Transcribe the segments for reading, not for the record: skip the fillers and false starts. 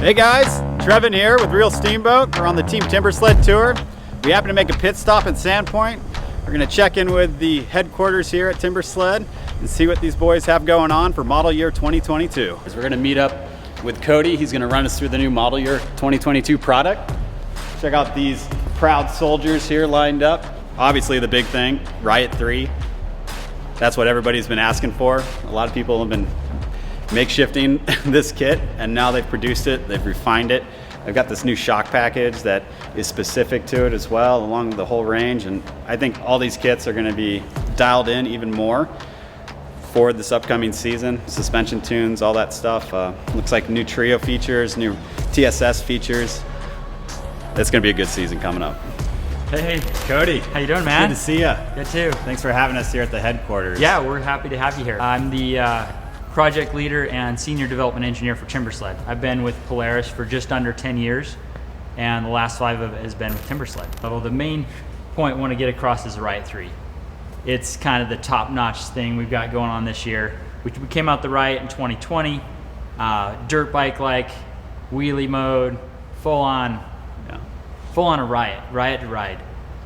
Hey guys, Trevin here with Real Steamboat. We're on the Team Timbersled Tour. We happen to make a pit stop in Sandpoint. We're gonna check in with the headquarters here at Timbersled and see what these boys have going on for model year 2022. We're gonna meet up with Cody. He's gonna run us through the new model year 2022 product. Check out these proud soldiers here lined up. Obviously the big thing, Riot 3. That's what everybody's been asking for. A lot of people have been makeshifting this kit, and now they've produced it, they've refined it. I've got this new shock package that is specific to it as well, along the whole range, and I think all these kits are gonna be dialed in even more for this upcoming season. Suspension tunes, all that stuff. Looks like new Trio features, new TSS features. It's gonna be a good season coming up. Hey, Cody. how you doing, man? Good to see you. Good too. Thanks for having us here at the headquarters. Yeah, we're happy to have you here. I'm the project leader and senior development engineer for Timbersled. I've been with Polaris for just under 10 years, and the last 5 of it has been with Timbersled. So the main point I want to get across is the Riot 3. It's kind of the top-notch thing we've got going on this year. We came out the Riot in 2020, dirt bike-like, wheelie mode, full-on a Riot to ride.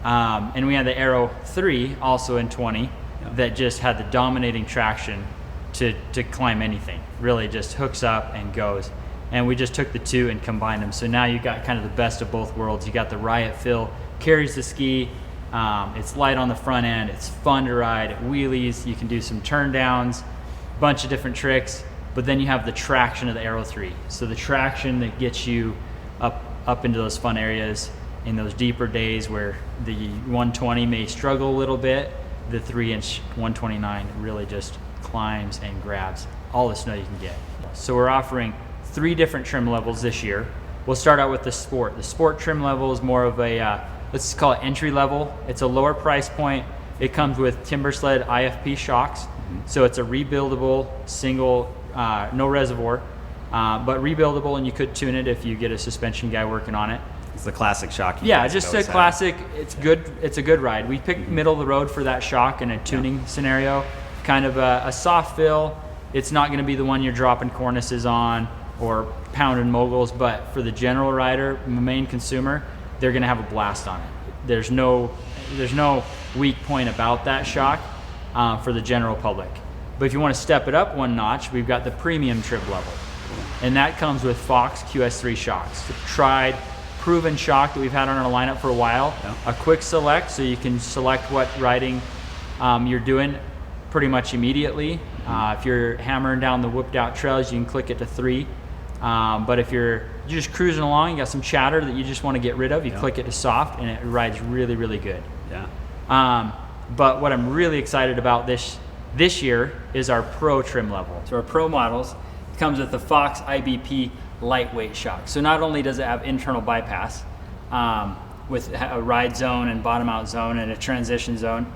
And we had the Aero 3 also in 20 that just had the dominating traction to climb anything. Really just hooks up and goes. And we just took the two and combined them. So now you got kind of the best of both worlds. You got the Riot feel, carries the ski, it's light on the front end, it's fun to ride, wheelies, you can do some turn downs, bunch of different tricks, but then you have the traction of the Aero 3. So the traction that gets you up into those fun areas in those deeper days where the 120 may struggle a little bit, the 3-inch 129 really just climbs and grabs all the snow you can get. So we're offering 3 different trim levels this year. We'll start out with the Sport. The Sport trim level is more of a, let's call it entry level. It's a lower price point. It comes with Timbersled IFP shocks. So it's a rebuildable, single, no reservoir, but rebuildable, and you could tune it if you get a suspension guy working on it. It's the classic shock. Yeah, just a classic. It's good. It's a good ride. We picked middle of the road for that shock in a tuning scenario. Kind of a soft fill. It's not going to be the one you're dropping cornices on or pounding moguls, but for the general rider, the main consumer, they're going to have a blast on it. There's no weak point about that shock for the general public. But if you want to step it up one notch, we've got the premium trim level, and that comes with Fox QS3 shocks. Tried, proven shock that we've had on our lineup for a while. A quick select, so you can select what riding you're doing pretty much immediately. If you're hammering down the whipped out trails, you can click it to 3. But if you're just cruising along, you got some chatter that you just want to get rid of, you click it to soft, and it rides really, really good. But what I'm really excited about this year is our Pro trim level. So our Pro models comes with the Fox IBP lightweight shock. So not only does it have internal bypass with a ride zone and bottom out zone and a transition zone,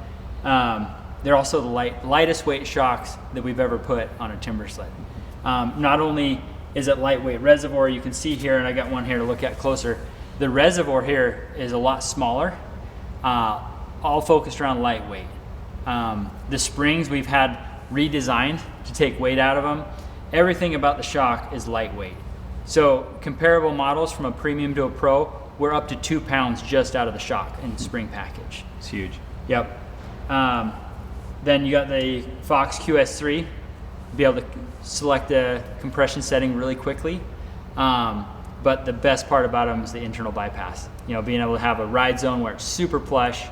they're also the lightest weight shocks that we've ever put on a Timbersled. Not only is it lightweight reservoir, you can see here, and I got one here to look at closer, the reservoir here is a lot smaller, all focused around lightweight. The springs we've had redesigned to take weight out of them. Everything about the shock is lightweight. So comparable models from a premium to a pro, we're up to 2 pounds just out of the shock and spring package. It's huge. Yep. Then you got the Fox QS3, be able to select the compression setting really quickly. But the best part about them is the internal bypass. You know, being able to have a ride zone where it's super plush,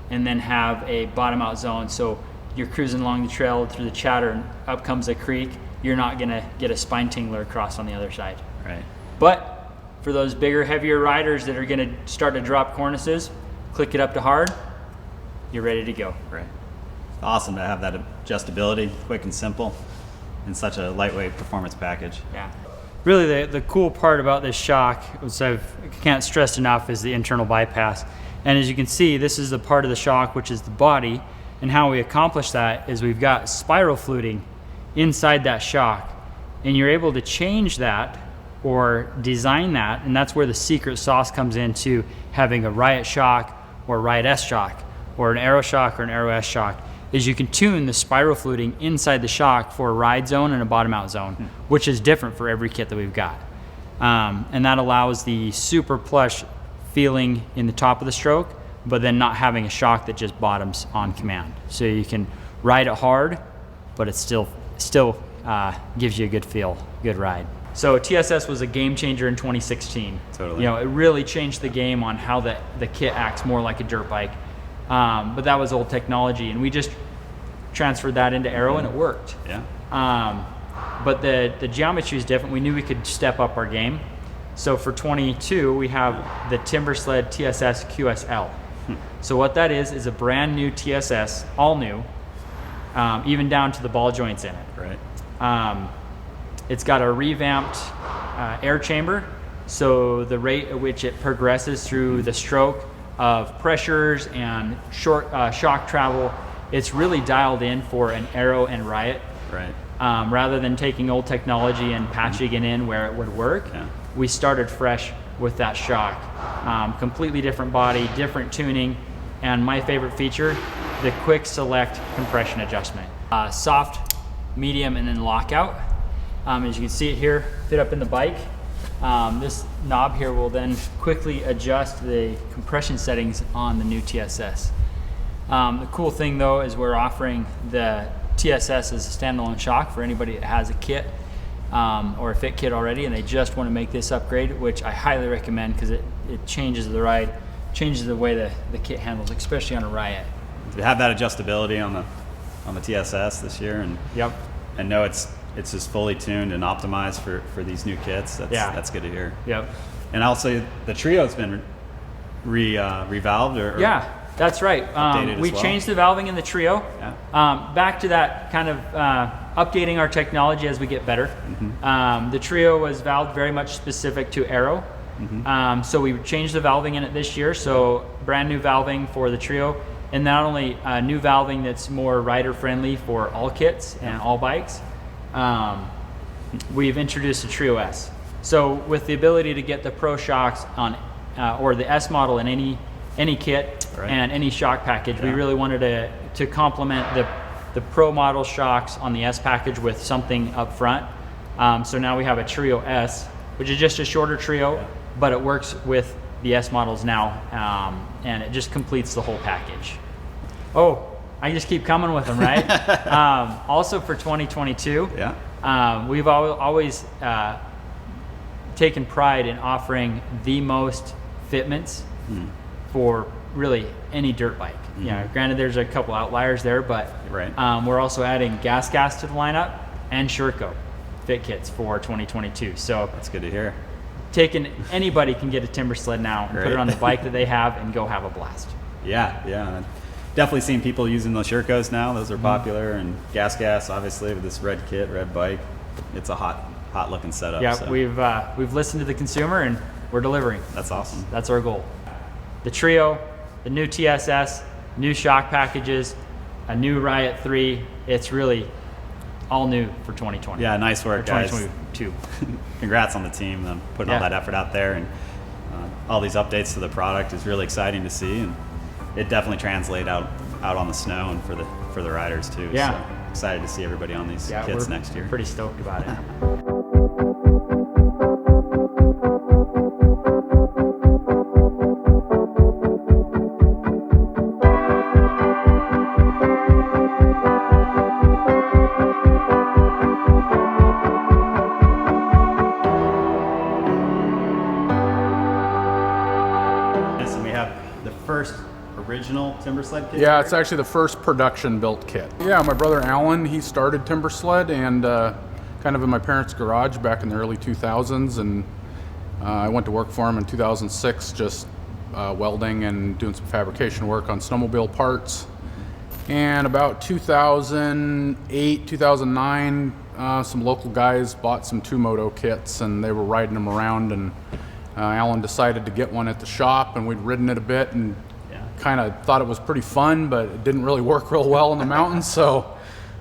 and then have a bottom out zone. So you're cruising along the trail through the chatter, and up comes a creek. You're not gonna get a spine tingler across on the other side. Right. But for those bigger, heavier riders that are gonna start to drop cornices, click it up to hard, you're ready to go. Right. Awesome to have that adjustability, quick and simple, in such a lightweight performance package. Yeah. Really, the cool part about this shock, which I can't stress enough, is the internal bypass. And as you can see, this is the part of the shock which is the body, and how we accomplish that is we've got spiral fluting inside that shock, and you're able to change that or design that, and that's where the secret sauce comes into having a Riot shock or Riot S shock or an Aero shock or an Aero S shock, is you can tune the spiral fluting inside the shock for a ride zone and a bottom out zone, which is different for every kit that we've got. And that allows the super plush feeling in the top of the stroke, but then not having a shock that just bottoms on command. So you can ride it hard, but it still gives you a good feel, good ride. So TSS was a game changer in 2016. Totally. It really changed the game on how the kit acts more like a dirt bike. But that was old technology, and we just transferred that into aero, and it worked. Yeah. But the geometry is different. We knew we could step up our game. So for 22, we have the Timbersled TSS QSL. So what that is a brand new TSS, all new, even down to the ball joints in it. Right. It's got a revamped air chamber, so the rate at which it progresses through the stroke of pressures and short shock travel, it's really dialed in for an aero and riot. Right. Rather than taking old technology and patching it in where it would work, we started fresh with that shock. Completely different body, different tuning, and my favorite feature, the quick select compression adjustment. Soft, medium, and then lockout. As you can see it here, fit up in the bike. This knob here will then quickly adjust the compression settings on the new TSS. The cool thing though is we're offering the TSS as a standalone shock for anybody that has a kit or a fit kit already and they just want to make this upgrade, which I highly recommend because it changes the ride, changes the way the kit handles, especially on a riot. To have that adjustability on the TSS this year, and Yep. and know it's just fully tuned and optimized for these new kits. That's good to hear. Yep. And also the Trio's been revalved or Yeah, that's right. updated We as well. changed the valving in the Trio. Yeah. Back to that kind of updating our technology as we get better. The Trio was valved very much specific to aero. So we changed the valving in it this year. So brand new valving for the Trio, and not only new valving that's more rider friendly for all kits and all bikes. We've introduced the Trio S. So with the ability to get the Pro shocks on, or the S model in any kit and any shock package, we really wanted to complement the Pro model shocks on the S package with something up front. So now we have a Trio S, which is just a shorter Trio, but it works with the S models now, and it just completes the whole package. Oh, I just keep coming with them, right? Also for 2022, we've always taken pride in offering the most fitments for really any dirt bike. Yeah, granted there's a couple outliers there, but we're also adding Gas to the lineup and Sherco fit kits for 2022. So that's good to hear. Anybody can get a Timbersled now and put it on the bike that they have and go have a blast. Yeah. Definitely seen people using the Shercos now. Those are popular, and Gas obviously with this red kit, red bike. It's a hot looking setup. Yeah, so. we've listened to the consumer and we're delivering. That's awesome. That's our goal. The Trio, the new TSS, new shock packages, a new Riot 3. It's really all new for 2020. Yeah, nice work, guys. 2022. Congrats on the team on putting all that effort out there, and all these updates to the product is really exciting to see, and it definitely translates out on the snow and for the riders too. Yeah. So excited to see everybody on these kits next year. Pretty stoked about it. Yes, and we have the first original Timbersled kit? Yeah, it's actually the first production built kit. Yeah, my brother Alan, he started Timbersled and kind of in my parents' garage back in the early 2000s, and I went to work for him in 2006 just welding and doing some fabrication work on snowmobile parts. And about 2008, 2009, some local guys bought some Tumoto kits and they were riding them around, and Alan decided to get one at the shop, and we'd ridden it a bit and kind of thought it was pretty fun, but it didn't really work real well in the mountains. So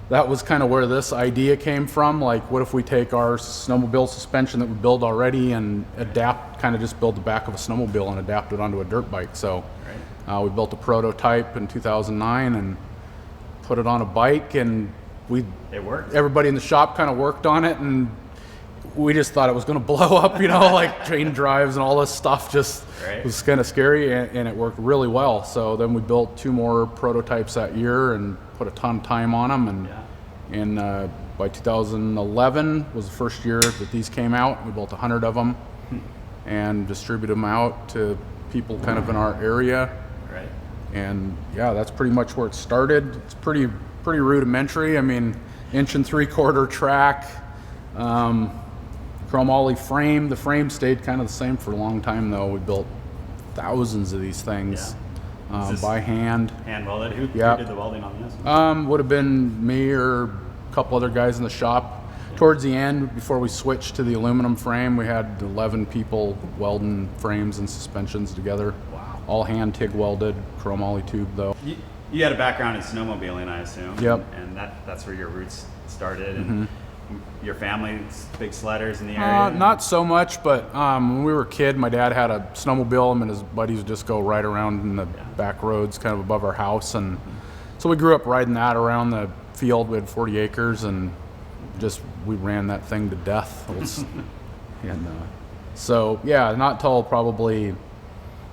that was kind of where this idea came from. Like, what if we take our snowmobile suspension that we build already and kind of just build the back of a snowmobile and adapt it onto a dirt bike. So we built a prototype in 2009 and put it on a bike, and it worked. Everybody in the shop kind of worked on it, and we just thought it was going to blow up, like chain drives and all this stuff just Right. was kind of scary, and it worked really well. So then we built 2 more prototypes that year and put a ton of time on them. And by 2011 was the first year that these came out. We built 100 of them and distributed them out to people kind of in our area. Right. And yeah, that's pretty much where it started. It's pretty rudimentary. I mean, 1.75" track, chromoly frame. The frame stayed kind of the same for a long time though. We built thousands of these things Is this by hand. Hand welded. Who Yeah. did the welding on this? Would have been me or a couple other guys in the shop. Towards the end, before we switched to the aluminum frame, we had 11 people welding frames and suspensions together. Wow. All hand TIG welded, chromoly tube though. You had a background in snowmobiling, I assume. Yep. And that's where your roots started. And your family's big sledders in the area. Not so much, but when we were a kid, my dad had a snowmobile. Him and his buddies would just go ride around in the back roads kind of above our house. And so we grew up riding that around the field. We had 40 acres and we ran that thing to death. And so, yeah, not till probably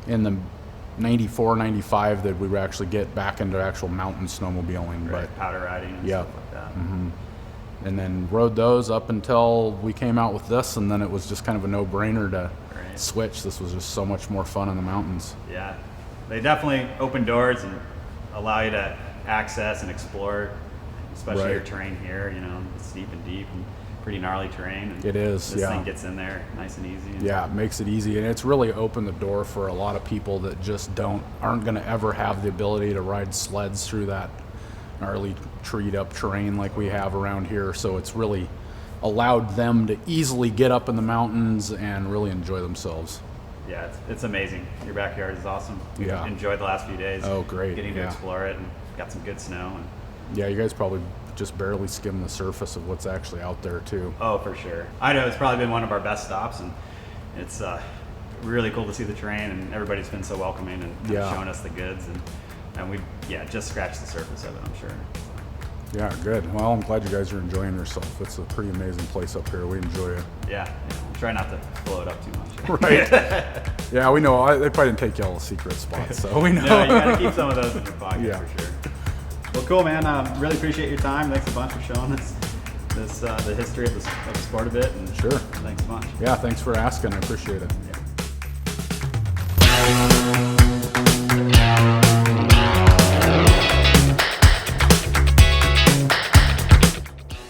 in the 94, 95 that we would actually get back into actual mountain snowmobiling. Right. Powder riding and Yeah. stuff like that. And then rode those up until we came out with this, and then it was just kind of a no-brainer to Right. switch. This was just so much more fun in the mountains. Yeah. They definitely open doors and allow you to access and explore, especially Right. your terrain here. It's steep and deep and pretty gnarly terrain. And It is, This yeah. thing gets in there nice and easy. And Yeah, it makes it easy, and it's really opened the door for a lot of people that just aren't going to ever have the ability to ride sleds through that gnarly treed up terrain like we have around here. So it's really allowed them to easily get up in the mountains and really enjoy themselves. Yeah, it's amazing. Your backyard is awesome. We've Yeah. enjoyed the last few days. Oh, great, Getting to yeah. explore it and got some good snow. And, Yeah, you guys probably just barely skim the surface of what's actually out there too. oh, for sure. I know it's probably been one of our best stops, and it's really cool to see the terrain, and everybody's been so welcoming and Yeah. showing us the goods, and we just scratched the surface of it, I'm sure. Yeah, good. Well, I'm glad you guys are enjoying yourself. It's a pretty amazing place up here. We enjoy it. Yeah, try not to blow it up too much. Right. Yeah, we know. They probably didn't take you all the secret spots, so we know. No, you gotta keep some of those in your pocket Yeah. for sure. Well, cool, man. Really appreciate your time. Thanks a bunch for showing us the history of the sport a bit. And Sure. Thanks a bunch. Yeah, thanks for asking. I appreciate it.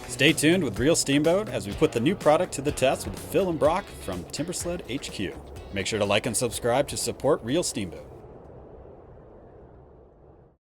Stay tuned with Real Steamboat as we put the new product to the test with Phil and Brock from Timbersled HQ. Make sure to like and subscribe to support Real Steamboat.